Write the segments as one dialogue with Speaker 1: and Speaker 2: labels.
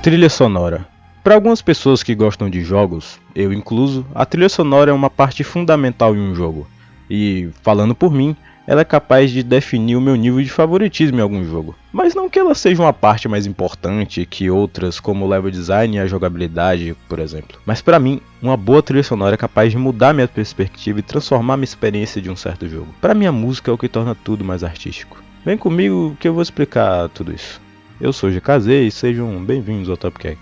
Speaker 1: Trilha sonora. Para algumas pessoas que gostam de jogos, eu incluso, a trilha sonora é uma parte fundamental em um jogo. E, falando por mim, ela é capaz de definir o meu nível de favoritismo em algum jogo. Mas não que ela seja uma parte mais importante que outras, como o level design e a jogabilidade, por exemplo. Mas para mim, uma boa trilha sonora é capaz de mudar minha perspectiva e transformar minha experiência de um certo jogo. Para mim, a música é o que torna tudo mais artístico. Vem comigo que eu vou explicar tudo isso. Eu sou GKZ e sejam bem-vindos ao Topcast.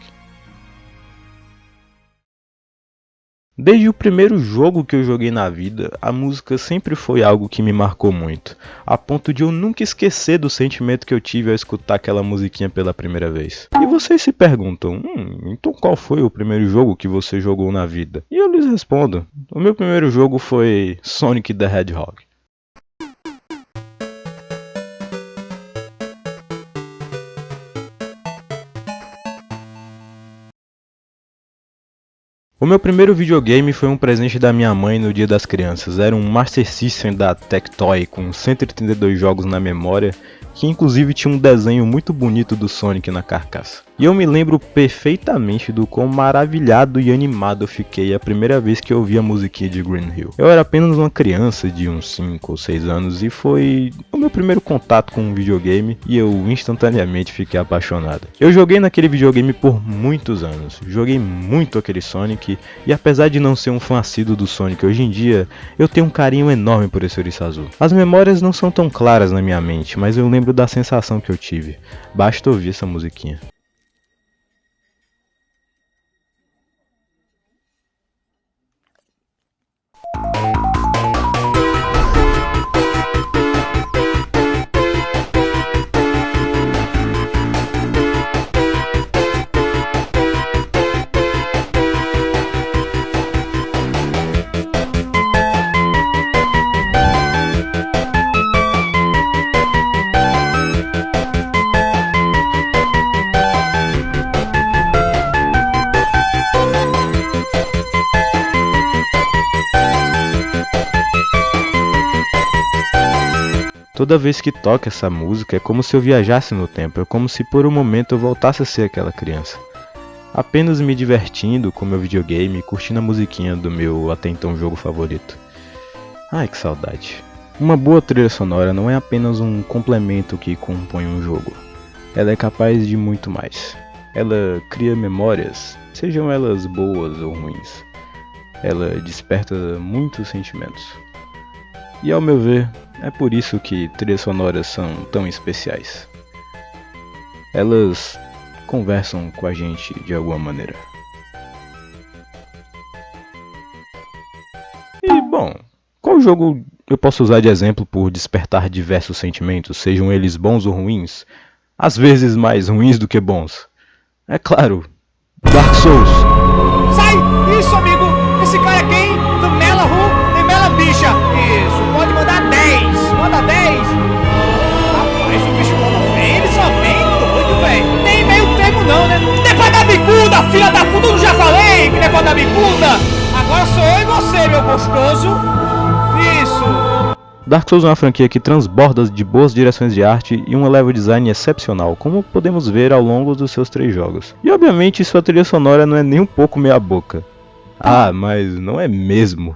Speaker 1: Desde o primeiro jogo que eu joguei na vida, a música sempre foi algo que me marcou muito, a ponto de eu nunca esquecer do sentimento que eu tive ao escutar aquela musiquinha pela primeira vez. E vocês se perguntam, então qual foi o primeiro jogo que você jogou na vida? E eu lhes respondo, o meu primeiro jogo foi Sonic the Hedgehog. O meu primeiro videogame foi um presente da minha mãe no Dia das Crianças. Era um Master System da Tectoy com 132 jogos na memória, que inclusive tinha um desenho muito bonito do Sonic na carcaça. E eu me lembro perfeitamente do quão maravilhado e animado eu fiquei a primeira vez que eu ouvi a musiquinha de Green Hill. Eu era apenas uma criança de uns 5 ou 6 anos e foi o meu primeiro contato com um videogame e eu instantaneamente fiquei apaixonado. Eu joguei naquele videogame por muitos anos, joguei muito aquele Sonic e apesar de não ser um fã assíduo do Sonic hoje em dia, eu tenho um carinho enorme por esse ouriço azul. As memórias não são tão claras na minha mente, mas eu lembro da sensação que eu tive. Basta ouvir essa musiquinha. Toda vez que toca essa música é como se eu viajasse no tempo, é como se por um momento eu voltasse a ser aquela criança. Apenas me divertindo com meu videogame e curtindo a musiquinha do meu até então jogo favorito. Ai que saudade. Uma boa trilha sonora não é apenas um complemento que compõe um jogo. Ela é capaz de muito mais. Ela cria memórias, sejam elas boas ou ruins. Ela desperta muitos sentimentos. E ao meu ver, é por isso que trilhas sonoras são tão especiais. Elas conversam com a gente de alguma maneira. E bom, qual jogo eu posso usar de exemplo por despertar diversos sentimentos, sejam eles bons ou ruins? Às vezes mais ruins do que bons. É claro, Dark Souls.
Speaker 2: Sai! Isso, amigo! Esse cara é quem? Do Mela Ru e Mela Bicha! Isso, pode mandar 10! Manda 10! Rapaz, o bicho quando vem, ele só vem doido, velho! Tem meio termo não, né? Depois da bicuda, filha da puta, eu já falei que depois da bicuda! Agora sou eu e você, meu gostoso! Isso!
Speaker 1: Dark Souls é uma franquia que transborda de boas direções de arte e um level design excepcional, como podemos ver ao longo dos seus 3 jogos. E obviamente sua trilha sonora não é nem um pouco meia boca. Ah, mas não é mesmo.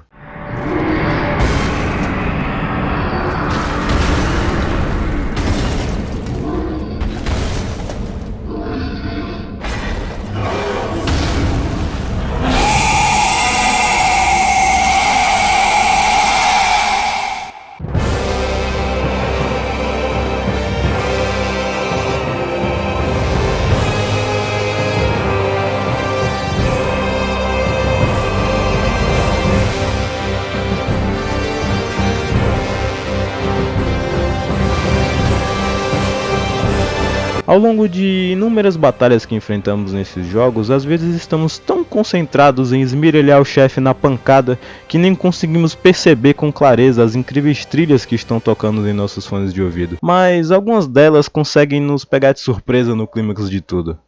Speaker 1: Ao longo de inúmeras batalhas que enfrentamos nesses jogos, às vezes estamos tão concentrados em esmerilhar o chefe na pancada que nem conseguimos perceber com clareza as incríveis trilhas que estão tocando em nossos fones de ouvido. Mas algumas delas conseguem nos pegar de surpresa no clímax de tudo.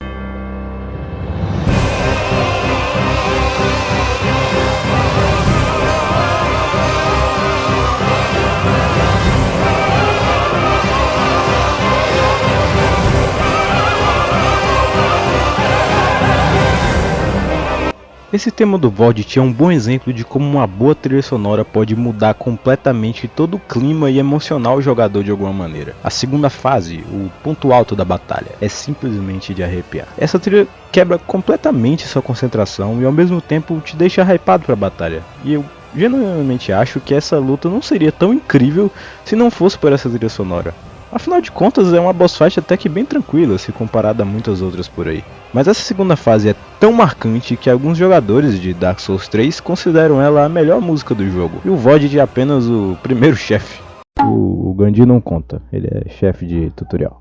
Speaker 1: Esse tema do Void é um bom exemplo de como uma boa trilha sonora pode mudar completamente todo o clima e emocionar o jogador de alguma maneira. A segunda fase, o ponto alto da batalha, é simplesmente de arrepiar. Essa trilha quebra completamente sua concentração e ao mesmo tempo te deixa hypado para a batalha. E eu genuinamente acho que essa luta não seria tão incrível se não fosse por essa trilha sonora. Afinal de contas, é uma boss fight até que bem tranquila se comparada a muitas outras por aí. Mas essa segunda fase é tão marcante que alguns jogadores de Dark Souls 3 consideram ela a melhor música do jogo. E o Void é apenas o primeiro chefe. O Gandhi não conta, ele é chefe de tutorial.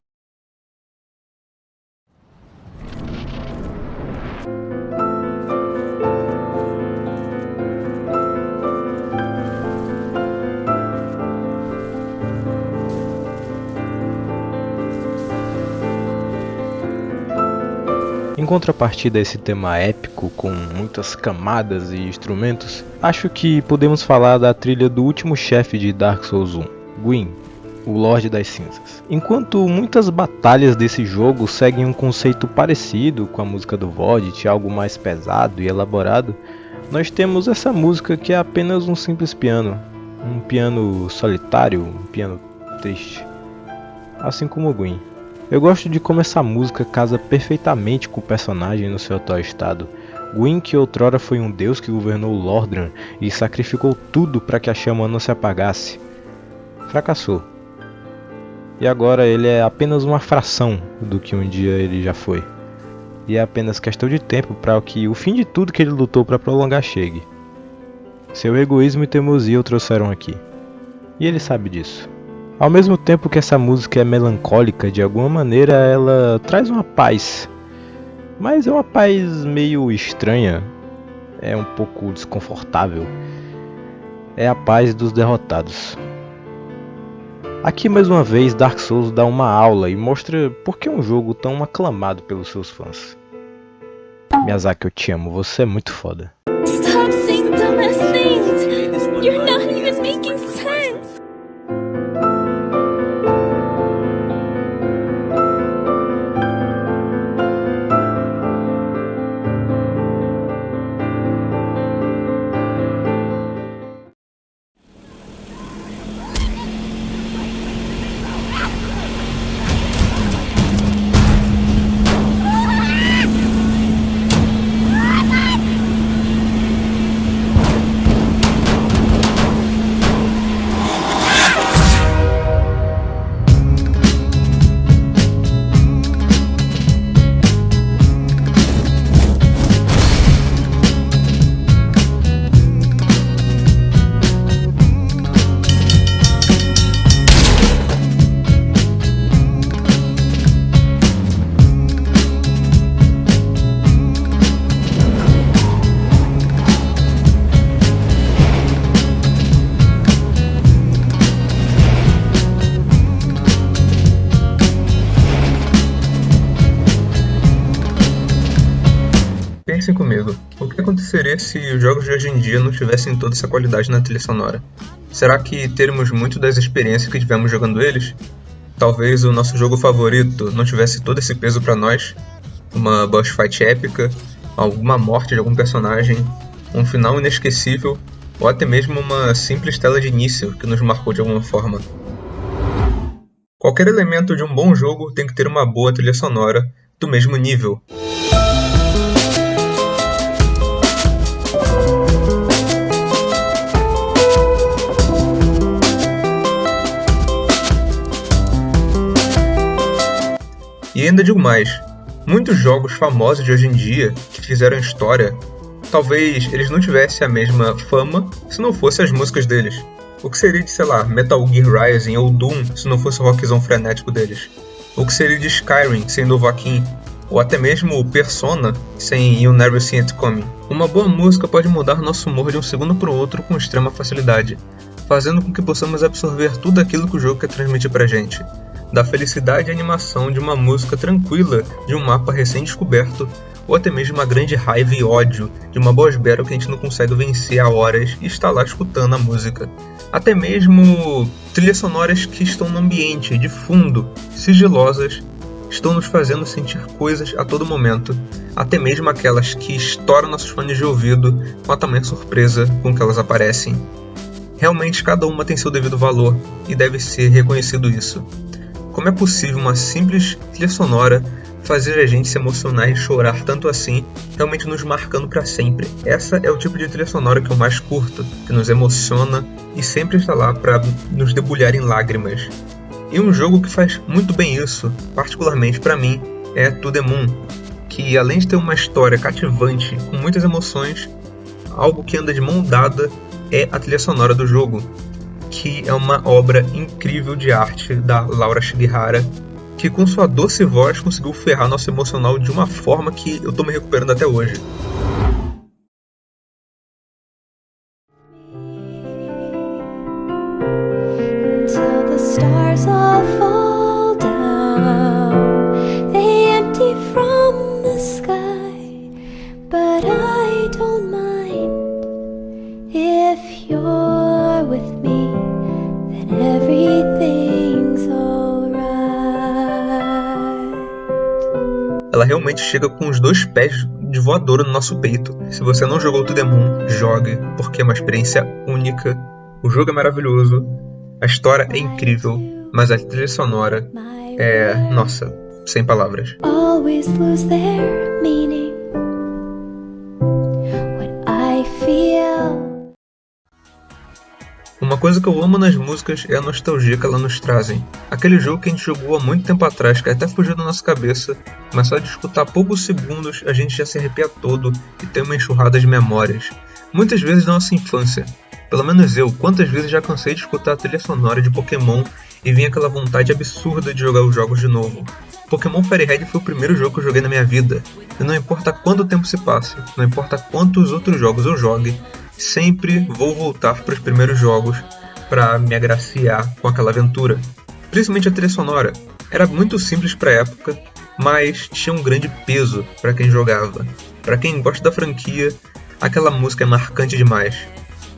Speaker 1: Em contrapartida a esse tema épico, com muitas camadas e instrumentos, acho que podemos falar da trilha do último chefe de Dark Souls 1, Gwyn, o Lorde das Cinzas. Enquanto muitas batalhas desse jogo seguem um conceito parecido com a música do Void, algo mais pesado e elaborado, nós temos essa música que é apenas um simples piano, um piano solitário, um piano triste, assim como o Gwyn. Eu gosto de como essa música casa perfeitamente com o personagem no seu atual estado. Gwyn, que outrora foi um deus que governou Lordran e sacrificou tudo para que a chama não se apagasse, fracassou. E agora ele é apenas uma fração do que um dia ele já foi. E é apenas questão de tempo para que o fim de tudo que ele lutou para prolongar chegue. Seu egoísmo e teimosia o trouxeram aqui. E ele sabe disso. Ao mesmo tempo que essa música é melancólica, de alguma maneira ela traz uma paz. Mas é uma paz meio estranha, é um pouco desconfortável. É a paz dos derrotados. Aqui mais uma vez Dark Souls dá uma aula e mostra por que é um jogo tão aclamado pelos seus fãs. Miyazaki, eu te amo, você é muito foda.
Speaker 3: Stop saying dumbass things! You're not even making sense!
Speaker 4: Pensem comigo, o que aconteceria se os jogos de hoje em dia não tivessem toda essa qualidade na trilha sonora? Será que teríamos muito das experiências que tivemos jogando eles? Talvez o nosso jogo favorito não tivesse todo esse peso pra nós? Uma boss fight épica, alguma morte de algum personagem, um final inesquecível, ou até mesmo uma simples tela de início que nos marcou de alguma forma. Qualquer elemento de um bom jogo tem que ter uma boa trilha sonora do mesmo nível. E ainda digo mais, muitos jogos famosos de hoje em dia que fizeram história, talvez eles não tivessem a mesma fama se não fossem as músicas deles. O que seria de, sei lá, Metal Gear Rising ou Doom se não fosse o rockzão frenético deles? O que seria de Skyrim sem Dovahkiin? Ou até mesmo Persona sem You Never Seen It Coming? Uma boa música pode mudar nosso humor de um segundo para o outro com extrema facilidade, fazendo com que possamos absorver tudo aquilo que o jogo quer transmitir pra gente. Da felicidade e animação de uma música tranquila de um mapa recém-descoberto, ou até mesmo uma grande raiva e ódio de uma boss battle que a gente não consegue vencer há horas e está lá escutando a música. Até mesmo trilhas sonoras que estão no ambiente, de fundo, sigilosas, estão nos fazendo sentir coisas a todo momento, até mesmo aquelas que estouram nossos fones de ouvido com a tamanha surpresa com que elas aparecem. Realmente cada uma tem seu devido valor e deve ser reconhecido isso. Como é possível uma simples trilha sonora fazer a gente se emocionar e chorar tanto assim, realmente nos marcando para sempre? Essa é o tipo de trilha sonora que eu mais curto, que nos emociona e sempre está lá para nos debulhar em lágrimas. E um jogo que faz muito bem isso, particularmente para mim, é To The Moon, que além de ter uma história cativante com muitas emoções, algo que anda de mão dada é a trilha sonora do jogo, que é uma obra incrível de arte da Laura Shigihara, que com sua doce voz conseguiu ferrar nosso emocional de uma forma que eu tô me recuperando até hoje.
Speaker 3: Until the stars all fall down, they empty from the sky. But I don't mind if you're with me, then everything's alright.
Speaker 4: Ela realmente chega com os 2 pés de voadora no nosso peito. Se você não jogou To The Moon, jogue, porque é uma experiência única. O jogo é maravilhoso, a história é incrível, mas a trilha sonora é, nossa, sem palavras.
Speaker 3: Always lose their meaning. What I feel.
Speaker 4: Uma coisa que eu amo nas músicas é a nostalgia que elas nos trazem. Aquele jogo que a gente jogou há muito tempo atrás, que até fugiu da nossa cabeça, mas só de escutar poucos segundos a gente já se arrepia todo e tem uma enxurrada de memórias. Muitas vezes da nossa infância. Pelo menos eu, quantas vezes já cansei de escutar a trilha sonora de Pokémon e vinha aquela vontade absurda de jogar os jogos de novo. Pokémon Fairy Red foi o primeiro jogo que eu joguei na minha vida, e não importa quanto tempo se passe, não importa quantos outros jogos eu jogue, sempre vou voltar para os primeiros jogos para me agraciar com aquela aventura. Principalmente a trilha sonora. Era muito simples para a época, mas tinha um grande peso para quem jogava. Para quem gosta da franquia, aquela música é marcante demais.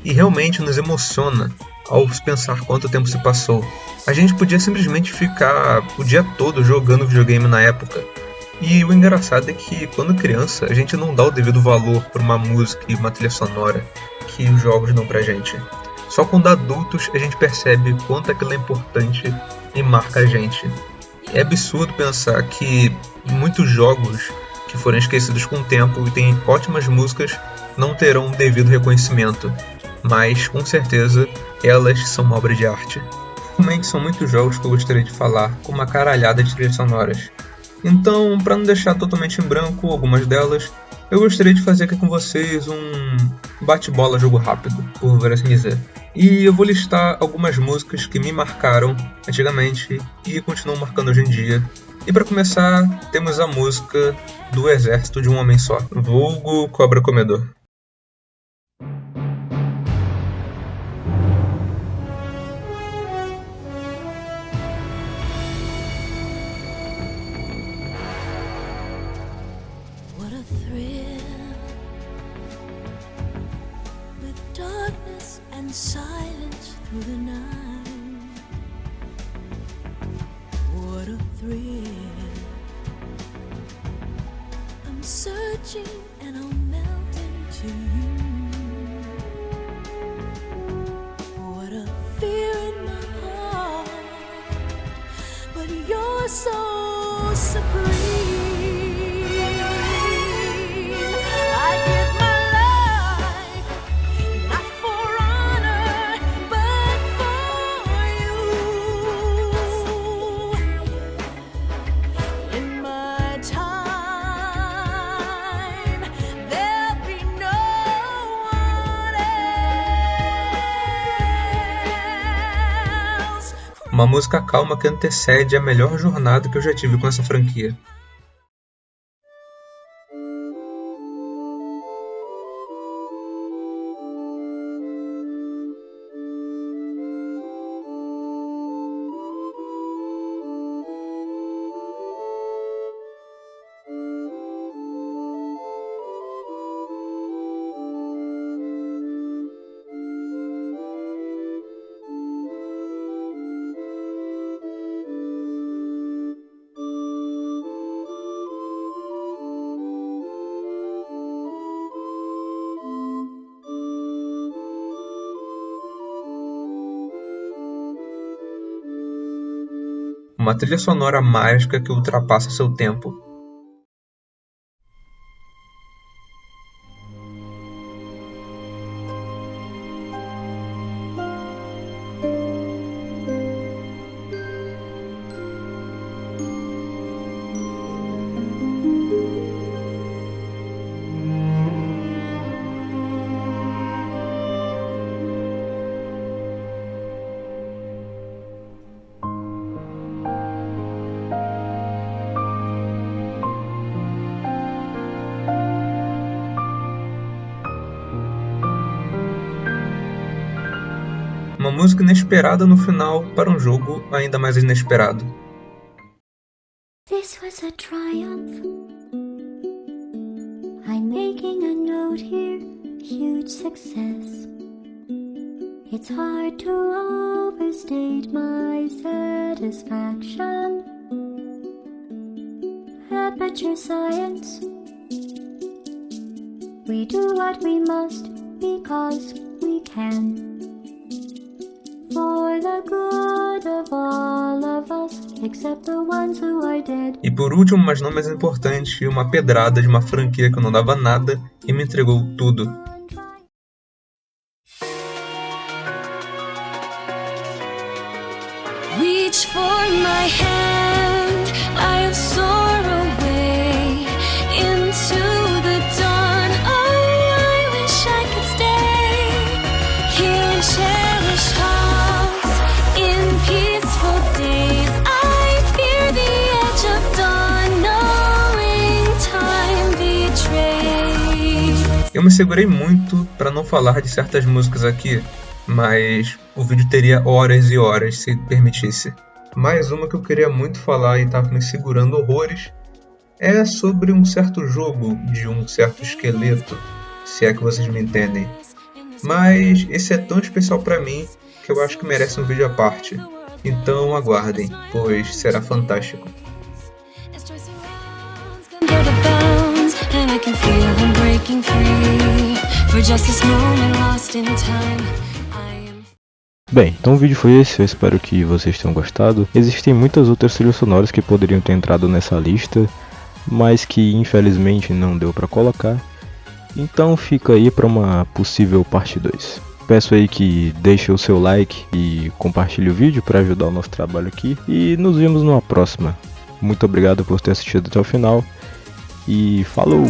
Speaker 4: E realmente nos emociona ao pensar quanto tempo se passou. A gente podia simplesmente ficar o dia todo jogando videogame na época. E o engraçado é que, quando criança, a gente não dá o devido valor para uma música e uma trilha sonora que os jogos dão pra gente. Só quando adultos a gente percebe quanto aquilo é importante e marca a gente. É absurdo pensar que muitos jogos que foram esquecidos com o tempo e têm ótimas músicas não terão o devido reconhecimento, mas com certeza elas são uma obra de arte. Realmente são muitos jogos que eu gostaria de falar com uma caralhada de trilhas sonoras. Então, para não deixar totalmente em branco algumas delas, eu gostaria de fazer aqui com vocês um bate-bola jogo rápido, por assim dizer. E eu vou listar algumas músicas que me marcaram antigamente e continuam marcando hoje em dia. E para começar, temos a música do Exército de um Homem Só, vulgo Cobra Comedor.
Speaker 3: What a thrill, with darkness and silence through the night. What a thrill, I'm searching and I'll melt into you. What a fear in my heart, but you're so supreme. I give my life, not for honor, but for you. In my time, there'll be no one else.
Speaker 4: Uma música calma que antecede a melhor jornada que eu já tive com essa franquia. uma trilha sonora mágica que ultrapassa seu tempo. Uma música inesperada no final para um jogo ainda mais inesperado.
Speaker 3: This was a triumph. I'm making a note here, huge success. It's hard to overstate my satisfaction. Aperture science. We do what we must because we can. For the good of all of us, except the ones who are dead.
Speaker 4: E por último, mas não menos importante, uma pedrada de uma franquia que não dava nada e me entregou tudo.
Speaker 3: Reach for my hand, I'll soar away into the dawn. Oh, I wish I could stay here and cherish hearts in peaceful days. I fear the edge of dawn, knowing time betrays.
Speaker 4: Eu me segurei muito para não falar de certas músicas aqui, mas o vídeo teria horas e horas se permitisse. Mais uma que eu queria muito falar e estava me segurando horrores é sobre um certo jogo de um certo esqueleto, se é que vocês me entendem. Mas esse é tão especial para mim que eu acho que merece um vídeo à parte. Então aguardem, pois será fantástico.
Speaker 1: Bem, então o vídeo foi esse, eu espero que vocês tenham gostado. Existem muitas outras trilhas sonoras que poderiam ter entrado nessa lista, mas que infelizmente não deu pra colocar. Então fica aí para uma possível parte 2. Peço aí que deixe o seu like e compartilhe o vídeo para ajudar o nosso trabalho aqui. E nos vemos numa próxima. Muito obrigado por ter assistido até o final. E falou!